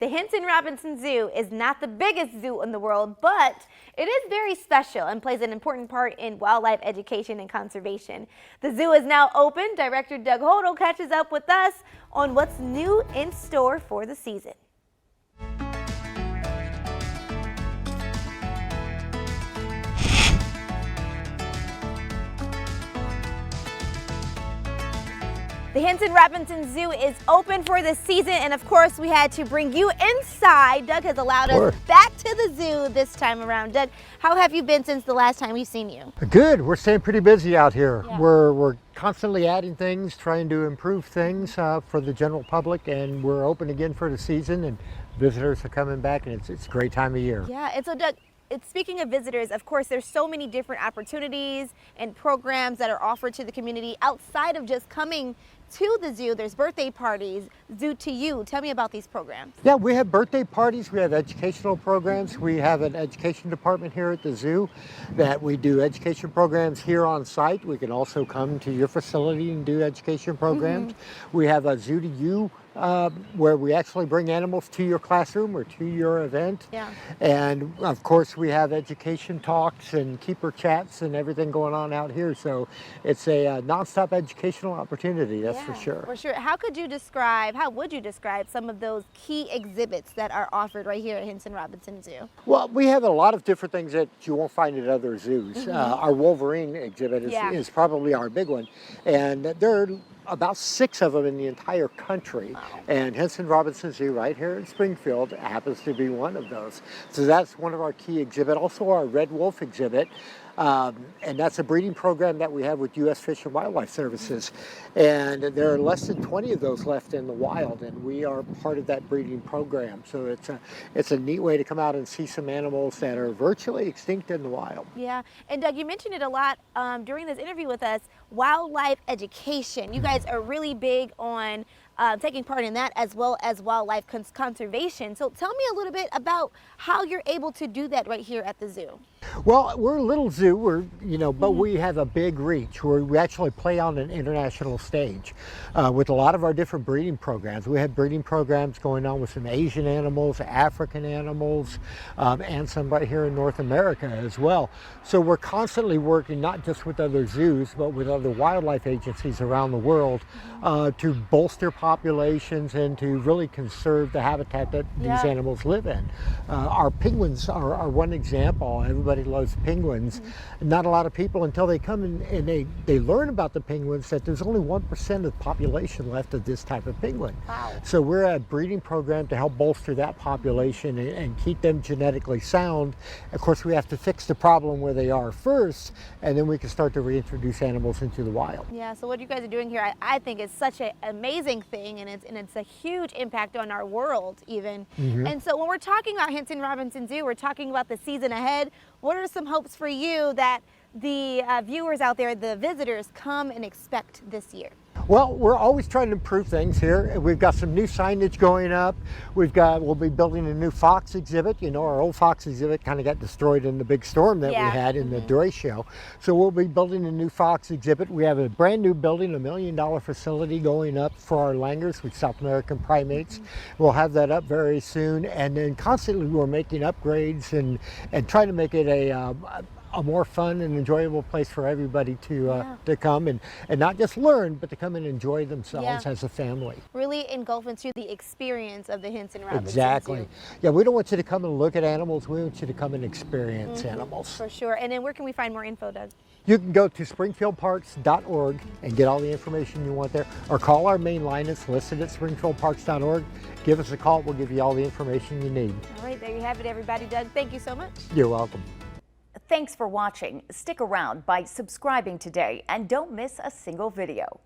The Henson Robinson Zoo is not the biggest zoo in the world, but it is very special and plays an important part in wildlife education and conservation. The zoo is now open. Director Doug Hodel catches up with us on what's new in store for the season. The Henson Robinson Zoo is open for the season, and of course we had to bring you inside. Doug has allowed us back to the zoo this time around. Doug, how have you been since the last time we've seen you? Good. We're staying pretty busy out here. Yeah. We're constantly adding things, trying to improve things for the general public, and we're open again for the season, and visitors are coming back, and it's a great time of year. Yeah, and so Doug, speaking of visitors, of course, there's so many different opportunities and programs that are offered to the community outside of just coming to the zoo. There's birthday parties, Zoo to You. Tell me about these programs. Yeah, we have birthday parties, we have educational programs. We have an education department here at the zoo that we do education programs here on site. We can also come to your facility and do education programs. We have a Zoo to You where we actually bring animals to your classroom or to your event. Yeah. And of course we have education talks and keeper chats and everything going on out here. So it's a nonstop educational opportunity, that's for sure. For sure. How would you describe some of those key exhibits that are offered right here at Henson Robinson Zoo? Well, we have a lot of different things that you won't find at other zoos. Our Wolverine exhibit is probably our big one. And there are about 6 of them in the entire country. Wow. And Henson Robinson Zoo right here in Springfield happens to be one of those. So that's one of our key exhibits. Also our Red Wolf exhibit. And that's a breeding program that we have with U.S. Fish and Wildlife Services. And there are less than 20 of those left in the wild, and we are part of that breeding program. So it's a neat way to come out and see some animals that are virtually extinct in the wild. Yeah, and Doug, you mentioned it a lot during this interview with us, wildlife education. You guys are really big on taking part in that as well as wildlife conservation. So tell me a little bit about how you're able to do that right here at the zoo. Well, we're a little zoo, but we have a big reach where we actually play on an international stage with a lot of our different breeding programs. We have breeding programs going on with some Asian animals, African animals, and some right here in North America as well. So we're constantly working not just with other zoos, but with other wildlife agencies around the world to bolster populations and to really conserve the habitat that these animals live in. Our penguins are one example. Everybody loves penguins. Not a lot of people, until they come and they learn about the penguins, that there's only 1% of the population left of this type of penguin. Wow. So we're a breeding program to help bolster that population and keep them genetically sound. Of course, we have to fix the problem where they are first, and then we can start to reintroduce animals into the wild. Yeah, so what you guys are doing here, I think is such an amazing thing, and it's a huge impact on our world even. And so when we're talking about Henson Robinson Zoo, we're talking about the season ahead. What are some hopes for you that the viewers out there, the visitors, come and expect this year? Well, we're always trying to improve things here. We've got some new signage going up. We'll be building a new fox exhibit. Our old fox exhibit kind of got destroyed in the big storm that we had in the derecho. So we'll be building a new fox exhibit. We have a brand new building, $1 million facility going up for our langurs with South American primates. We'll have that up very soon. And then constantly we're making upgrades and trying to make it a more fun and enjoyable place for everybody to come and not just learn, but to come and enjoy themselves as a family. Really engulf into the experience of the Henson Robinson Exactly. Zoo. Yeah, we don't want you to come and look at animals. We want you to come and experience animals. For sure. And then where can we find more info, Doug? You can go to springfieldparks.org and get all the information you want there, or call our main line. It's listed at springfieldparks.org. Give us a call. We'll give you all the information you need. All right, there you have it, everybody. Doug, thank you so much. You're welcome. Thanks for watching. Stick around by subscribing today and don't miss a single video.